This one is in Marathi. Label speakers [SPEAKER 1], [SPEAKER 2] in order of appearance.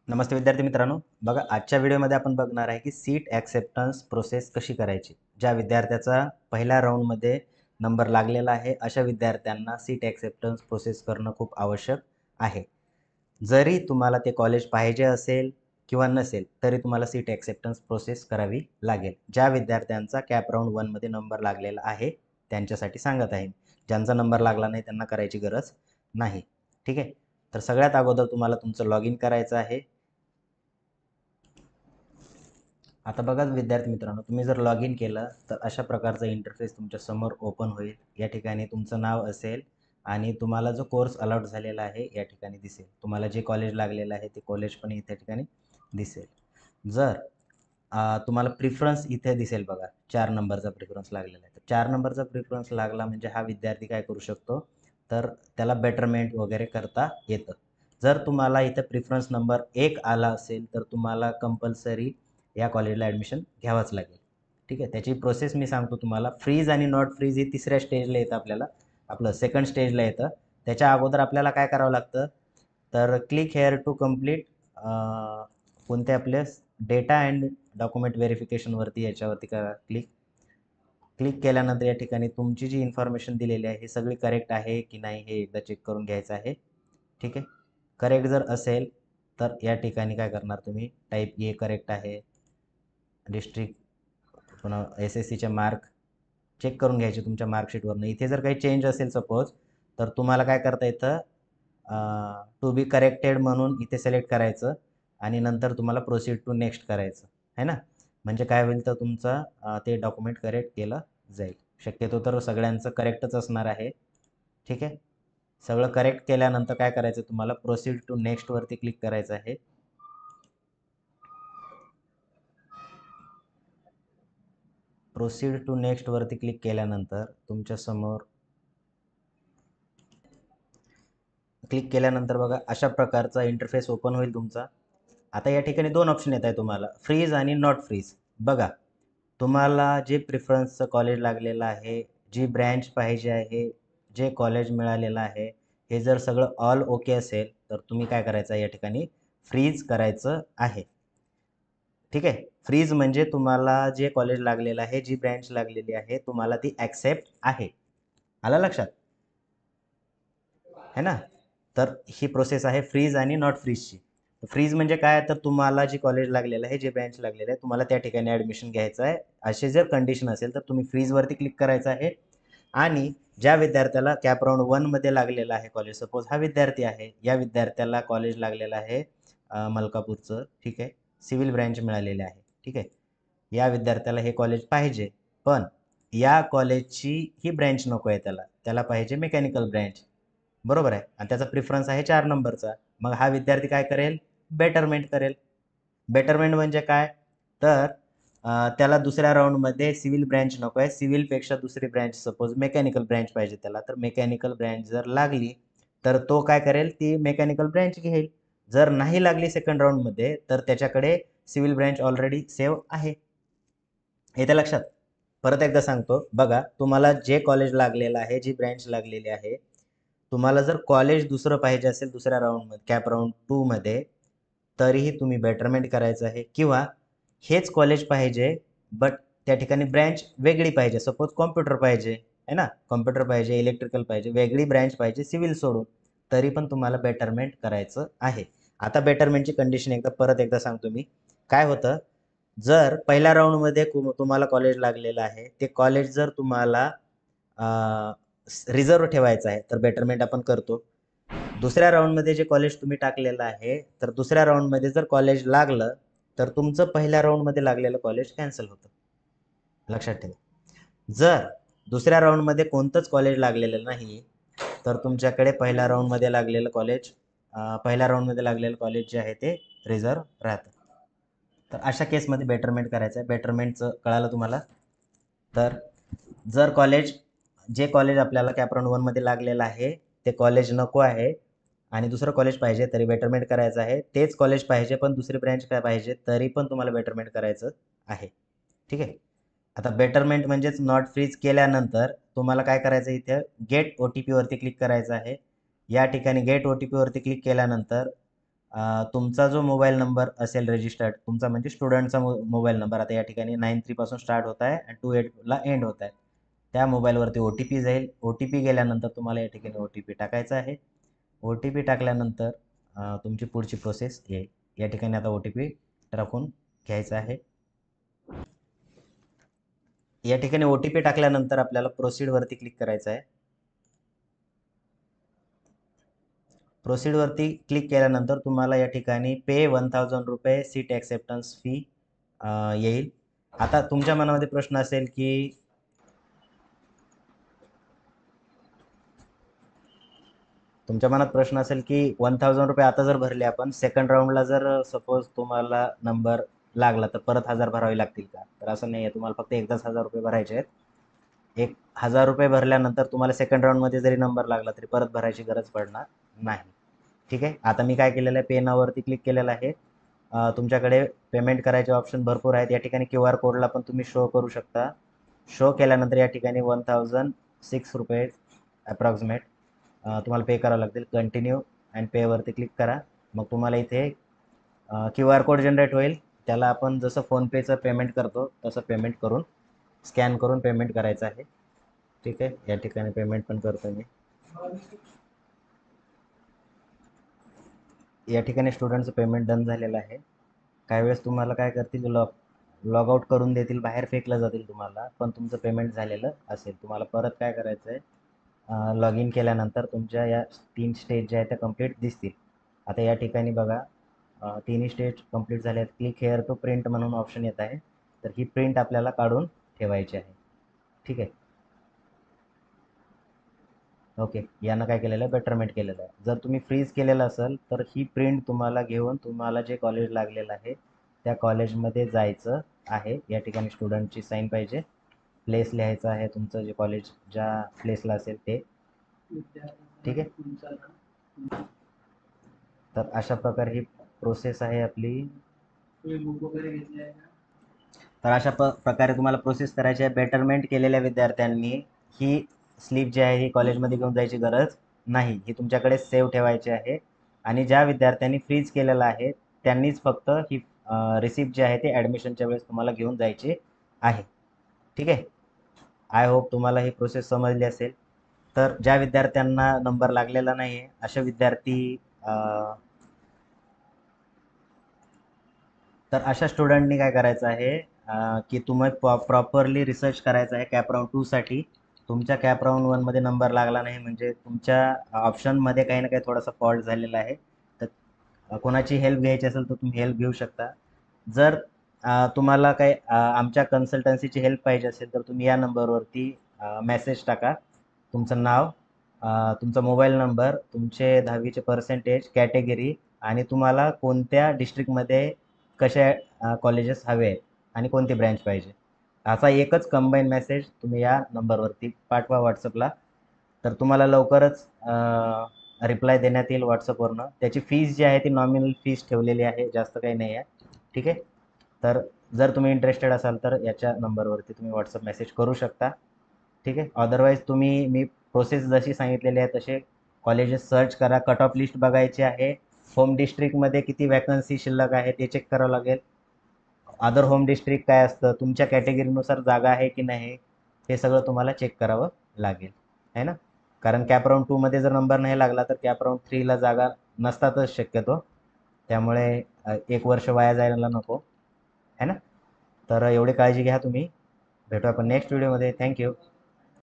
[SPEAKER 1] नमस्ते विद्यार्थी मित्रांनो, बघा आजच्या व्हिडिओमध्ये आपण बघणार आहे की सीट ॲक्सेप्टन्स प्रोसेस कशी करायची. ज्या विद्यार्थ्याचा पहिल्या राऊंडमध्ये नंबर लागलेला आहे अशा विद्यार्थ्यांना सीट ॲक्सेप्टन्स प्रोसेस करणं खूप आवश्यक आहे. जरी तुम्हाला ते कॉलेज पाहिजे असेल किंवा नसेल तरी तुम्हाला सीट ॲक्सेप्टन्स प्रोसेस करावी लागेल. ज्या विद्यार्थ्यांचा कॅप राऊंड 1मध्ये नंबर लागलेला आहे त्यांच्यासाठी सांगत आहे. ज्यांचा नंबर लागला नाही त्यांना करायची गरज नाही. ठीक आहे. तर सगळ्यात अगोदर तुम्हाला तुमचं लॉग इन करायचं आहे. आता बघा विद्यार्थी मित्रांनो, तुम्ही जर लॉग इन केलं तर अशा प्रकारचा इंटरफेस तुमच्या समोर ओपन होईल. या ठिकाणी तुमचं नाव असेल आणि तुम्हाला जो कोर्स अलॉट झालेला आहे या ठिकाणी दिसेल. तुम्हाला जे कॉलेज लागलेलं आहे ते कॉलेज पण इथे ठिकाणी दिसेल. जर तुम्हाला प्रिफरन्स इथे दिसेल बघा, 4 नंबरचा प्रिफरन्स लागलेला आहे. तर 4 नंबरचा प्रिफरन्स लागला म्हणजे हा विद्यार्थी काय करू शकतो, तर त्याला बेटरमेंट वगैरे करता येतं. जर तुम्हाला इथं प्रिफरन्स नंबर 1 आला असेल तर तुम्हाला कंपल्सरी या कॉलेजला ॲडमिशन घ्यावंच लागेल. ठीक आहे. त्याची प्रोसेस मी सांगतो तुम्हाला. फ्रीज आणि नॉट फ्रीज हे तिसऱ्या स्टेजला येतं आपल्याला. आपलं सेकंड स्टेजला येतं. त्याच्या अगोदर आपल्याला काय करावं लागतं, तर क्लिक हेअर टू कंप्लीट कोणते आपले डेटा अँड डॉक्युमेंट व्हेरिफिकेशनवरती याच्यावरती करा क्लिक. क्लिक केल्यानंतर या ठिकाणी तुमची जी इन्फॉर्मेशन दिलेली आहे ही सगळी करेक्ट आहे की नाही हे एकदा चेक करून घ्यायचं आहे. ठीक आहे. करेक्ट जर असेल तर या ठिकाणी काय करणार तुम्ही, टाईप ए करेक्ट आहे, डिस्ट्रिक्ट पुन्हा एस एस सीचे मार्क चेक करून घ्यायचे तुमच्या मार्कशीटवरनं. इथे जर काही चेंज असेल सपोज तर तुम्हाला काय करता येतं, टू बी करेक्टेड म्हणून इथे सिलेक्ट करायचं आणि नंतर तुम्हाला प्रोसीड टू नेक्स्ट करायचं आहे ना. म्हणजे काय होईल तर तुमचं ते डॉक्युमेंट करेक्ट केलं जाईल. शक्यतो तर सगळ्यांचं करेक्टच असणार आहे. ठीक आहे. सगळं करेक्ट केल्यानंतर काय करायचं तुम्हाला, प्रोसीड टू नेक्स्टवरती क्लिक करायचं आहे. प्रोसीड टू नेक्स्टवरती क्लिक केल्यानंतर तुमच्यासमोर क्लिक केल्यानंतर बघा अशा प्रकारचा इंटरफेस ओपन होईल तुमचा. आता या ठिकाणी 2 ऑप्शन येत आहे तुम्हाला, फ्रीज आणि नॉट फ्रीज. बघा, तुम्हाला जे प्रिफरन्सचं कॉलेज लागलेलं आहे, जी ब्रँच पाहिजे आहे, जे कॉलेज मिळालेलं आहे, हे जर सगळं ऑल ओके असेल, तर तुम्ही काय करायचं आहे या ठिकाणी फ्रीज करायचं आहे. ठीक आहे. फ्रीज म्हणजे तुम्हाला जे कॉलेज लागलेलं आहे, जी ब्रँच लागलेली आहे, तुम्हाला ती ॲक्सेप्ट आहे. आलं लक्षात? है ना. तर ही प्रोसेस आहे फ्रीज आणि नॉट फ्रीजची. फ्रीज म्हणजे काय, तर तुम्हाला जे कॉलेज लागलेलं आहे, जे ब्रँच लागलेलं आहे, तुम्हाला त्या ठिकाणी ॲडमिशन घ्यायचं आहे. असे जर कंडिशन असेल तर तुम्ही फ्रीजवरती क्लिक करायचं आहे. आणि ज्या विद्यार्थ्याला कॅप राऊंड 1मध्ये लागलेला आहे कॉलेज, सपोज हा विद्यार्थी आहे, या विद्यार्थ्याला कॉलेज लागलेलं आहे मलकापूरचं. ठीक आहे. सिव्हिल ब्रँच मिळालेली आहे. ठीक आहे. या विद्यार्थ्याला हे कॉलेज पाहिजे, पण या कॉलेजची ही ब्रँच नको आहे त्याला. त्याला पाहिजे मेकॅनिकल ब्रँच. बरोबर आहे. आणि त्याचा प्रिफरन्स आहे 4 नंबरचा. मग हा विद्यार्थी काय करेल, बेटरमेंट करेल. बेटरमेंट म्हणजे काय, तर त्याला दुसऱ्या राऊंडमध्ये सिव्हिल ब्रँच नको आहे. सिव्हिलपेक्षा दुसरी ब्रँच सपोज मेकॅनिकल ब्रँच पाहिजे त्याला. तर मेकॅनिकल ब्रँच जर लागली तर तो काय करेल, ती मेकॅनिकल ब्रँच घेईल. जर नाही लागली सेकंड राऊंडमध्ये तर त्याच्याकडे सिव्हिल ब्रँच ऑलरेडी सेव्ह आहे. येते लक्षात? परत एकदा सांगतो बघा, तुम्हाला जे कॉलेज लागलेलं आहे, जी ब्रँच लागलेली आहे, तुम्हाला जर कॉलेज दुसरं पाहिजे असेल दुसऱ्या राऊंडमध्ये, कॅप राऊंड 2मध्ये, तरीही तुम्ही बेटरमेंट करायचं आहे. किंवा हेच कॉलेज पाहिजे बट त्या ठिकाणी ब्रँच वेगळी पाहिजे, सपोज कॉम्प्युटर पाहिजे आहे ना, कॉम्प्युटर पाहिजे, इलेक्ट्रिकल पाहिजे, वेगळी ब्रँच पाहिजे सिव्हिल सोडून, तरी पण तुम्हाला बेटरमेंट करायचं आहे. आता बेटरमेंटची कंडिशन परत एकदा सांगतो मी. काय होतं, जर पहिल्या राऊंडमध्ये तुम्हाला कॉलेज लागलेलं आहे, ते कॉलेज जर तुम्हाला रिझर्व्ह ठेवायचं आहे तर बेटरमेंट आपण करतो. दुसऱ्या राऊंडमध्ये जे कॉलेज तुम्ही टाकलेलं आहे, तर दुसऱ्या राऊंडमध्ये जर कॉलेज लागलं तर तुमचं पहिल्या राऊंडमध्ये लागलेलं कॉलेज कॅन्सल होतं. लक्षात ठेवा. जर दुसऱ्या राऊंडमध्ये कोणतंच कॉलेज लागलेलं नाही तर तुमच्याकडे पहिल्या राऊंडमध्ये लागलेलं कॉलेज जे आहे ते रिझर्व्ह राहतं. तर अशा केसमध्ये बेटरमेंट करायचं आहे. बेटरमेंटचं कळालं तुम्हाला. तर जर जे कॉलेज आपल्याला कॅप राऊंड 1मध्ये लागलेलं आहे ते कॉलेज नको आहे आणि दुसरं कॉलेज पाहिजे तरी बेटरमेंट करायचं आहे. तेच कॉलेज पाहिजे पण दुसरी ब्रँच काय पाहिजे तरी पण तुम्हाला बेटरमेंट करायचं आहे. ठीक आहे. आता बेटरमेंट म्हणजेच नॉट फ्रीज केल्यानंतर तुम्हाला काय करायचं, इथे गेट ओ टी पीवरती क्लिक करायचं आहे. या ठिकाणी गेट ओ टी पीवरती क्लिक केल्यानंतर तुमचा जो मोबाईल नंबर असेल रजिस्टर्ड, तुमचा म्हणजे स्टुडंटचा मोबाईल नंबर आता या ठिकाणी 93 पासून स्टार्ट होत आहे आणि 28ला एंड होत आहे. त्या मोबाईलवरती OTP जाईल. OTP गेल्यानंतर तुम्हाला या ठिकाणी OTP टाकायचा आहे. OTP टाकल्यानंतर तुमची पुढची प्रोसेस येईल. या ठिकाणी आता OTP टाकून घ्यायचा आहे. या ठिकाणी OTP टाकल्यानंतर आपल्याला प्रोसीडवरती क्लिक करायचं आहे. प्रोसीडवरती क्लिक केल्यानंतर तुम्हाला या ठिकाणी पे 1000 रुपये सीट ॲक्सेप्टन्स फी येईल. आता तुमच्या मनामध्ये प्रश्न असेल की तुमच्या मनात प्रश्न असेल की 1000 रुपये आता जर भरले आपण सेकंड राऊंडला जर सपोज तुम्हाला नंबर लागला तर परत 1000 भरावे लागतील का? तर असं नाही आहे. तुम्हाला फक्त एकदाच 1000 रुपये भरायचे आहेत. 1000 रुपये भरल्यानंतर तुम्हाला सेकंड राऊंडमध्ये जरी नंबर लागला तरी परत भरायची गरज पडणार नाही. ठीक आहे. आता मी काय केलेलं आहे, पे नाववरती क्लिक केलेलं आहे. तुमच्याकडे पेमेंट करायचे ऑप्शन भरपूर आहेत. या ठिकाणी QR कोडला पण तुम्ही शो करू शकता. शो केल्यानंतर या ठिकाणी 1006 रुपये अप्रॉक्सिमेट तुम्हाला पे करावं लागतील. कंटिन्यू अँड पेवरती क्लिक करा. मग तुम्हाला इथे QR कोड जनरेट होईल. त्याला आपण जसं फोनपेचं पेमेंट करतो तसं पेमेंट करून स्कॅन करून पेमेंट करायचं आहे. ठीक आहे. या ठिकाणी पेमेंट पण करतो मी. या ठिकाणी स्टुडंटचं पेमेंट डन झालेलं आहे. काही वेळेस तुम्हाला काय करतील, लॉग आउट करून देतील, बाहेर फेकलं जातील तुम्हाला, पण तुमचं पेमेंट झालेलं असेल. तुम्हाला परत काय करायचं आहे, लॉग इन केल्यानंतर तुमच्या या 3 स्टेज ज्या आहेत त्या कंप्लीट दिसतील. आता या ठिकाणी बघा, तिन्ही स्टेज कंप्लीट झाले आहेत. क्लिक हेअर टू प्रिंट म्हणून ऑप्शन येत आहे. तर ही प्रिंट आपल्याला काढून ठेवायची आहे. ठीक आहे. ओके. यानं काय केलेलं आहे, बेटरमेंट केलेलं आहे. जर तुम्ही फ्रीज केलेलं असेल तर ही प्रिंट तुम्हाला घेऊन तुम्हाला जे कॉलेज लागलेलं आहे त्या कॉलेजमध्ये जायचं आहे. या ठिकाणी स्टुडंटची साईन पाहिजे, प्लेस लिहायचं आहे, तुमचं जे कॉलेज ज्या प्लेसला असेल ते. ठीक आहे. तर अशा प्रकारे ही प्रोसेस आहे आपली. तर अशा प्रकारे तुम्हाला प्रोसेस करायची आहे. बेटरमेंट केलेल्या विद्यार्थ्यांनी ही स्लिप जी आहे ही कॉलेजमध्ये घेऊन जायची गरज नाही. ही तुमच्याकडे सेव्ह ठेवायची आहे. आणि ज्या विद्यार्थ्यांनी फ्रीज केलेलं आहे त्यांनीच फक्त ही रिसिप्ट जी आहे ते ॲडमिशनच्या वेळेस तुम्हाला घेऊन जायची आहे. ठीक आहे. आय होप तुम्हाला ही प्रोसेस समजली असेल. तर ज्या विद्यार्थ्यांना नंबर लागलेला नाही आहे अशा विद्यार्थी तर अशा स्टुडंटनी काय करायचं आहे, की तुम्ही प्रॉपरली रिसर्च करायचं आहे कॅप राऊंड 2साठी. तुमच्या कॅप राऊंड 1मध्ये नंबर लागला नाही म्हणजे तुमच्या ऑप्शनमध्ये काही ना काही थोडासा फॉल्ट झालेला आहे. तर कोणाची हेल्प घ्यायची असेल तर तुम्ही हेल्प घेऊ शकता. जर तुम्हाला काही आमच्या कन्सल्टन्सीची हेल्प पाहिजे असेल तर तुम्ही या नंबरवरती मेसेज टाका. तुमचं नाव, तुमचा मोबाईल नंबर, तुमचे 10वीचे पर्सेंटेज, कॅटेगरी आणि तुम्हाला कोणत्या डिस्ट्रिक्टमध्ये कशा कॉलेजेस हवे आहेत आणि कोणती ब्रँच पाहिजे. असा एकच कंबाईन मेसेज तुम्ही या नंबरवरती पाठवा व्हॉट्सअपला. तर तुम्हाला लवकरच रिप्लाय देण्यात येईल व्हॉट्सअपवरनं. त्याची फीस जी आहे ती नॉमिनल फीस ठेवलेली आहे, जास्त काही नाही आहे. ठीक आहे. तर जर तुम्ही इंटरेस्टेड असाल तर याच्या नंबरवरती तुम्ही व्हॉट्सअप मेसेज करू शकता. ठीक आहे. अदरवाईज तुम्ही मी प्रोसेस जशी सांगितलेली आहे तसे कॉलेजेस सर्च करा. कट ऑफ लिस्ट बघायची आहे. होम डिस्ट्रिक्टमध्ये किती वॅकन्सी शिल्लक आहे ते चेक करावं लागेल. अदर होम डिस्ट्रिक्ट काय असतं, तुमच्या कॅटेगरीनुसार जागा आहे की नाही हे सगळं तुम्हाला चेक करावं लागेल, आहे ना. कारण कॅप राऊंड 2मध्ये जर नंबर नाही लागला तर कॅप राऊंड 3ला जागा नसतातच शक्यतो. त्यामुळे 1 वर्ष वाया जायला नको, आहे ना. तर एवढी काळजी घ्या तुम्ही. भेटू आपण नेक्स्ट व्हिडिओमध्ये. थँक्यू.